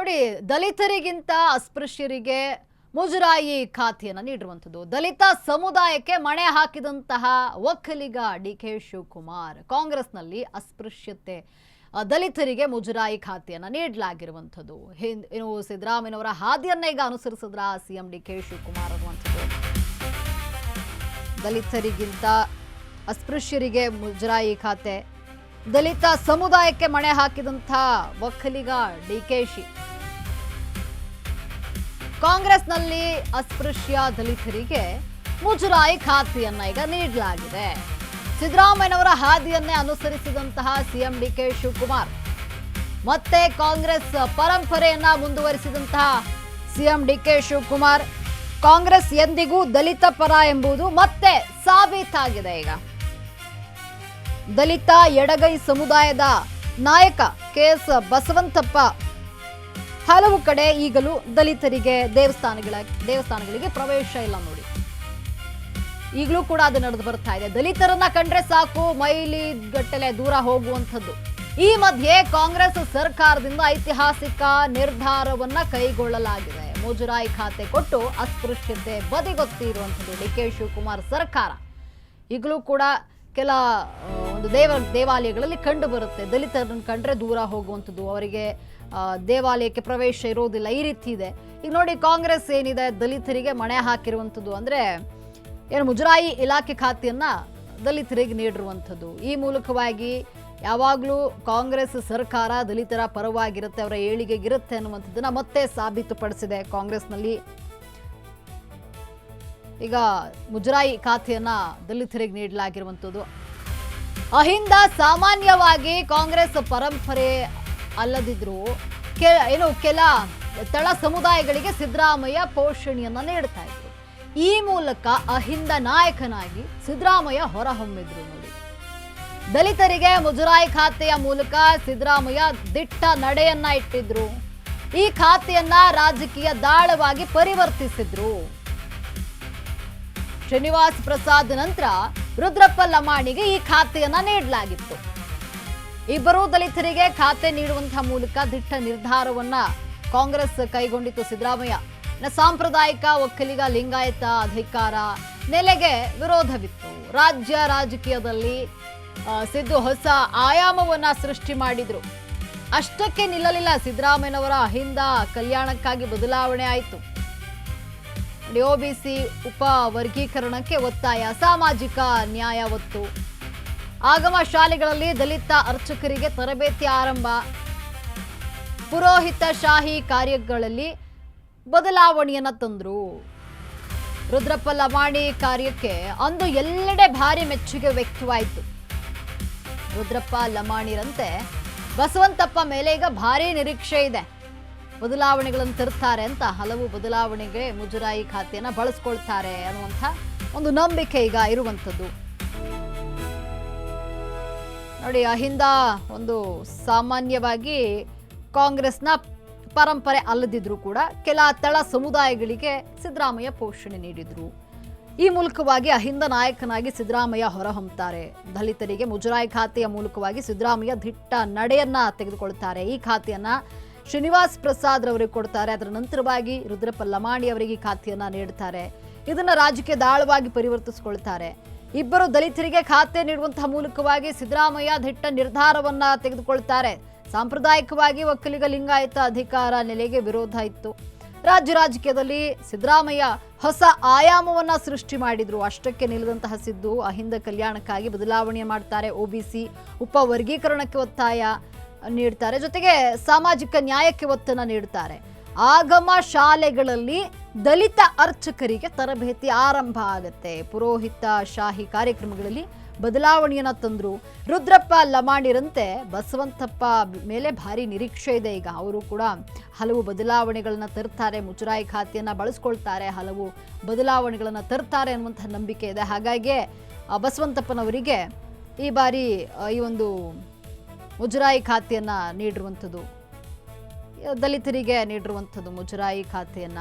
ನೋಡಿ, ದಲಿತರಿಗಿಂತ ಅಸ್ಪೃಶ್ಯರಿಗೆ ಮುಜರಾಯಿ ಖಾತೆಯನ್ನು ನೀಡಿರುವಂಥದ್ದು. ದಲಿತ ಸಮುದಾಯಕ್ಕೆ ಮಣೆ ಹಾಕಿದಂತಹ ಒಕ್ಕಲಿಗ ಡಿ.ಕೆ. ಶಿವಕುಮಾರ್ ಕಾಂಗ್ರೆಸ್ನಲ್ಲಿ ಅಸ್ಪೃಶ್ಯತೆ ದಲಿತರಿಗೆ ಮುಜರಾಯಿ ಖಾತೆಯನ್ನು ನೀಡಲಾಗಿರುವಂಥದ್ದು. ಇನ್ನು ಸಿದ್ದರಾಮಯ್ಯನವರ ಹಾದಿಯನ್ನೇ ಈಗ ಅನುಸರಿಸಿದ್ರ ಸಿಎಂ ಡಿ.ಕೆ. ಶಿವಕುಮಾರ್ ಅನ್ನುವಂಥದ್ದು. ದಲಿತರಿಗಿಂತ ಅಸ್ಪೃಶ್ಯರಿಗೆ ಮುಜರಾಯಿ ಖಾತೆ, ದಲಿತ ಸಮುದಾಯಕ್ಕೆ ಮಣೆ ಹಾಕಿದಂಥ ಒಕ್ಕಲಿಗ ಡಿ.ಕೆ.ಶಿ. ಕಾಂಗ್ರೆಸ್ನಲ್ಲಿ ಅಸ್ಪೃಶ್ಯ ದಲಿತರಿಗೆ ಮುಜರಾಯಿ ಖಾತೆಯನ್ನ ಈಗ ನೀಡಲಾಗಿದೆ. ಸಿದ್ದರಾಮಯ್ಯನವರ ಹಾದಿಯನ್ನೇ ಅನುಸರಿಸಿದಂತಹ ಸಿಎಂ ಡಿ.ಕೆ. ಶಿವಕುಮಾರ್ ಮತ್ತೆ ಕಾಂಗ್ರೆಸ್ ಪರಂಪರೆಯನ್ನ ಮುಂದುವರಿಸಿದಂತಹ ಸಿಎಂ ಡಿ.ಕೆ. ಶಿವಕುಮಾರ್ ಕಾಂಗ್ರೆಸ್ ಎಂದಿಗೂ ದಲಿತ ಪರ ಎಂಬುದು ಮತ್ತೆ ಸಾಬೀತಾಗಿದೆ. ಈಗ ದಲಿತ ಎಡಗೈ ಸಮುದಾಯದ ನಾಯಕ ಕೆ.ಎಸ್. ಬಸವಂತಪ್ಪ ಹಲವು ಕಡೆ ಈಗಲೂ ದಲಿತರಿಗೆ ದೇವಸ್ಥಾನಗಳಿಗೆ ಪ್ರವೇಶ ಇಲ್ಲ ನೋಡಿ. ಈಗಲೂ ಕೂಡ ಅದು ನಡೆದು ಬರ್ತಾ ಇದೆ. ದಲಿತರನ್ನ ಕಂಡ್ರೆ ಸಾಕು ಮೈಲಿ ಗಟ್ಟಲೆ ದೂರ ಹೋಗುವಂಥದ್ದು. ಈ ಮಧ್ಯೆ ಕಾಂಗ್ರೆಸ್ ಸರ್ಕಾರದಿಂದ ಐತಿಹಾಸಿಕ ನಿರ್ಧಾರವನ್ನ ಕೈಗೊಳ್ಳಲಾಗಿದೆ. ಮುಜರಾಯಿ ಖಾತೆ ಕೊಟ್ಟು ಅಸ್ಪೃಶ್ಯತೆ ಬದಿಗೊತ್ತಿರುವಂಥದ್ದು ಡಿ.ಕೆ. ಶಿವಕುಮಾರ್ ಸರ್ಕಾರ. ಈಗಲೂ ಕೂಡ ಕೆಲ ಒಂದು ದೇವಾಲಯಗಳಲ್ಲಿ ಕಂಡು ಬರುತ್ತೆ. ದಲಿತರನ್ನು ಕಂಡ್ರೆ ದೂರ ಹೋಗುವಂಥದ್ದು, ಅವರಿಗೆ ದೇವಾಲಯಕ್ಕೆ ಪ್ರವೇಶ ಇರೋದಿಲ್ಲ, ಈ ರೀತಿ ಇದೆ. ಈಗ ನೋಡಿ, ಕಾಂಗ್ರೆಸ್ ಏನಿದೆ ದಲಿತರಿಗೆ ಮಣೆ ಹಾಕಿರುವಂಥದ್ದು. ಅಂದರೆ ಏನು, ಮುಜರಾಯಿ ಇಲಾಖೆ ಖಾತೆಯನ್ನ ದಲಿತರಿಗೆ ನೀಡಿರುವಂಥದ್ದು. ಈ ಮೂಲಕವಾಗಿ ಯಾವಾಗಲೂ ಕಾಂಗ್ರೆಸ್ ಸರ್ಕಾರ ದಲಿತರ ಪರವಾಗಿರುತ್ತೆ, ಅವರ ಏಳಿಗೆಗಿರುತ್ತೆ ಅನ್ನುವಂಥದ್ದನ್ನ ಮತ್ತೆ ಸಾಬೀತುಪಡಿಸಿದೆ. ಕಾಂಗ್ರೆಸ್ನಲ್ಲಿ ಈಗ ಮುಜರಾಯಿ ಖಾತೆಯನ್ನ ದಲಿತರಿಗೆ ನೀಡಲಾಗಿರುವಂಥದ್ದು. ಅಹಿಂದ ಸಾಮಾನ್ಯವಾಗಿ ಕಾಂಗ್ರೆಸ್ ಪರಂಪರೆ ಅಲ್ಲದಿದ್ರು ಕೆಲ ತಳ ಸಮುದಾಯಗಳಿಗೆ ಸಿದ್ದರಾಮಯ್ಯ ಪೋಷಣೆಯನ್ನ ನೀಡ್ತಾ ಇದ್ರು. ಈ ಮೂಲಕ ಅಹಿಂದ ನಾಯಕನಾಗಿ ಸಿದ್ದರಾಮಯ್ಯ ಹೊರಹೊಮ್ಮಿದ್ರು ನೋಡಿ. ದಲಿತರಿಗೆ ಮುಜರಾಯಿ ಖಾತೆಯ ಮೂಲಕ ಸಿದ್ದರಾಮಯ್ಯ ದಿಟ್ಟ ನಡೆಯನ್ನ ಇಟ್ಟಿದ್ರು. ಈ ಖಾತೆಯನ್ನ ರಾಜಕೀಯ ದಾಳವಾಗಿ ಪರಿವರ್ತಿಸಿದ್ರು. ಶ್ರೀನಿವಾಸ್ ಪ್ರಸಾದ್ ನಂತರ ರುದ್ರಪ್ಪ ಲಮಾಣಿಗೆ ಈ ಖಾತೆಯನ್ನ ನೀಡಲಾಗಿತ್ತು. ಇಬ್ಬರೂ ದಲಿತರಿಗೆ ಖಾತೆ ನೀಡುವಂತಹ ಮೂಲಕ ದಿಟ್ಟ ನಿರ್ಧಾರವನ್ನ ಕಾಂಗ್ರೆಸ್ ಕೈಗೊಂಡಿತ್ತು. ಸಿದ್ದರಾಮಯ್ಯ ಸಾಂಪ್ರದಾಯಿಕ ಒಕ್ಕಲಿಗ ಲಿಂಗಾಯತ ಅಧಿಕಾರ ನೆಲೆಗೆ ವಿರೋಧವಿತ್ತು. ರಾಜ್ಯ ರಾಜಕೀಯದಲ್ಲಿ ಸಿದ್ದು ಹೊಸ ಆಯಾಮವನ್ನ ಸೃಷ್ಟಿ ಮಾಡಿದ್ರು. ಅಷ್ಟಕ್ಕೆ ನಿಲ್ಲಲಿಲ್ಲ. ಸಿದ್ದರಾಮಯ್ಯನವರ ಅಹಿಂದ ಕಲ್ಯಾಣಕ್ಕಾಗಿ ಬದಲಾವಣೆ ಆಯಿತು. ಒಬಿಸಿ ಉಪ ವರ್ಗೀಕರಣಕ್ಕೆ ಒತ್ತಾಯ, ಸಾಮಾಜಿಕ ನ್ಯಾಯ ಒತ್ತು, ಆಗಮ ಶಾಲೆಗಳಲ್ಲಿ ದಲಿತ ಅರ್ಚಕರಿಗೆ ತರಬೇತಿ ಆರಂಭ, ಪುರೋಹಿತ ಶಾಹಿ ಕಾರ್ಯಗಳಲ್ಲಿ ಬದಲಾವಣೆಯನ್ನ ತಂದ್ರು. ರುದ್ರಪ್ಪ ಲಮಾಣಿ ಕಾರ್ಯಕ್ಕೆ ಅಂದು ಎಲ್ಲೆಡೆ ಭಾರಿ ಮೆಚ್ಚುಗೆ ವ್ಯಕ್ತವಾಯಿತು. ರುದ್ರಪ್ಪ ಲಮಾಣಿರಂತೆ ಬಸವಂತಪ್ಪ ಮೇಲೆ ಈಗ ಭಾರಿ ನಿರೀಕ್ಷೆ ಇದೆ. ಬದಲಾವಣೆಗಳನ್ನು ತರ್ತಾರೆ ಅಂತ, ಹಲವು ಬದಲಾವಣೆಗೆ ಮುಜರಾಯಿ ಖಾತೆಯನ್ನ ಬಳಸ್ಕೊಳ್ತಾರೆ ಅನ್ನುವಂಥ ಒಂದು ನಂಬಿಕೆ ಈಗ ಇರುವಂಥದ್ದು ನೋಡಿ. ಅಹಿಂದ ಒಂದು ಸಾಮಾನ್ಯವಾಗಿ ಕಾಂಗ್ರೆಸ್ನ ಪರಂಪರೆ ಅಲ್ಲದಿದ್ರು ಕೂಡ ಕೆಲ ತಳ ಸಮುದಾಯಗಳಿಗೆ ಸಿದ್ದರಾಮಯ್ಯ ಪೋಷಣೆ ನೀಡಿದ್ರು. ಈ ಮೂಲಕವಾಗಿ ಅಹಿಂದ ನಾಯಕನಾಗಿ ಸಿದ್ದರಾಮಯ್ಯ ಹೊರಹೊಮ್ಮುತ್ತಾರೆ. ದಲಿತರಿಗೆ ಮುಜರಾಯಿ ಖಾತೆಯ ಮೂಲಕವಾಗಿ ಸಿದ್ದರಾಮಯ್ಯ ದಿಟ್ಟ ನಡೆಯನ್ನ ತೆಗೆದುಕೊಳ್ತಾರೆ. ಈ ಖಾತೆಯನ್ನ ಶ್ರೀನಿವಾಸ್ ಪ್ರಸಾದ್ ಅವರಿಗೆ ಕೊಡ್ತಾರೆ. ಅದರ ನಂತರವಾಗಿ ರುದ್ರಪ್ಪ ಲಮಾಣಿ ಅವರಿಗೆ ಖಾತೆಯನ್ನ ನೀಡುತ್ತಾರೆ. ಇದನ್ನ ರಾಜಕೀಯ ದಾಳವಾಗಿ ಪರಿವರ್ತಿಸಿಕೊಳ್ತಾರೆ. ಇಬ್ಬರು ದಲಿತರಿಗೆ ಖಾತೆ ನೀಡುವಂತಹ ಮೂಲಕವಾಗಿ ಸಿದ್ದರಾಮಯ್ಯ ದಿಟ್ಟ ನಿರ್ಧಾರವನ್ನ ತೆಗೆದುಕೊಳ್ತಾರೆ. ಸಾಂಪ್ರದಾಯಿಕವಾಗಿ ಒಕ್ಕಲಿಗ ಲಿಂಗಾಯತ ಅಧಿಕಾರ ನೆಲೆಗೆ ವಿರೋಧ ಇತ್ತು. ರಾಜ್ಯ ರಾಜಕೀಯದಲ್ಲಿ ಸಿದ್ದರಾಮಯ್ಯ ಹೊಸ ಆಯಾಮವನ್ನ ಸೃಷ್ಟಿ ಮಾಡಿದ್ರು. ಅಷ್ಟಕ್ಕೆ ನಿಲ್ಲದಂತಹ ಸಿದ್ದು ಅಹಿಂದ ಕಲ್ಯಾಣಕ್ಕಾಗಿ ಬದಲಾವಣೆ ಮಾಡ್ತಾರೆ. ಒಬಿಸಿ ಉಪ ವರ್ಗೀಕರಣಕ್ಕೆ ಒತ್ತಾಯ ನೀಡ್ತಾರೆ. ಜೊತೆಗೆ ಸಾಮಾಜಿಕ ನ್ಯಾಯಕ್ಕೆ ಒತ್ತನ್ನ ನೀಡುತ್ತಾರೆ. ಆಗಮ ಶಾಲೆಗಳಲ್ಲಿ ದಲಿತ ಅರ್ಚಕರಿಗೆ ತರಬೇತಿ ಆರಂಭ ಆಗುತ್ತೆ. ಪುರೋಹಿತ ಶಾಹಿ ಕಾರ್ಯಕ್ರಮಗಳಲ್ಲಿ ಬದಲಾವಣೆಯನ್ನ ತಂದ್ರು. ರುದ್ರಪ್ಪ ಲಮಾಣಿರಂತೆ ಬಸವಂತಪ್ಪ ಮೇಲೆ ಭಾರಿ ನಿರೀಕ್ಷೆ ಇದೆ. ಈಗ ಅವರು ಕೂಡ ಹಲವು ಬದಲಾವಣೆಗಳನ್ನ ತರ್ತಾರೆ. ಮುಜರಾಯಿ ಖಾತೆಯನ್ನ ಬಳಸ್ಕೊಳ್ತಾರೆ. ಹಲವು ಬದಲಾವಣೆಗಳನ್ನ ತರ್ತಾರೆ ಅನ್ನುವಂಥ ನಂಬಿಕೆ ಇದೆ. ಹಾಗಾಗಿ ಬಸವಂತಪ್ಪನವರಿಗೆ ಈ ಬಾರಿ ಈ ಒಂದು ಮುಜರಾಯಿ ಖಾತೆಯನ್ನ ನೀಡಿರುವಂಥದ್ದು, ದಲಿತರಿಗೆ ನೀಡಿರುವಂಥದ್ದು ಮುಜರಾಯಿ ಖಾತೆಯನ್ನ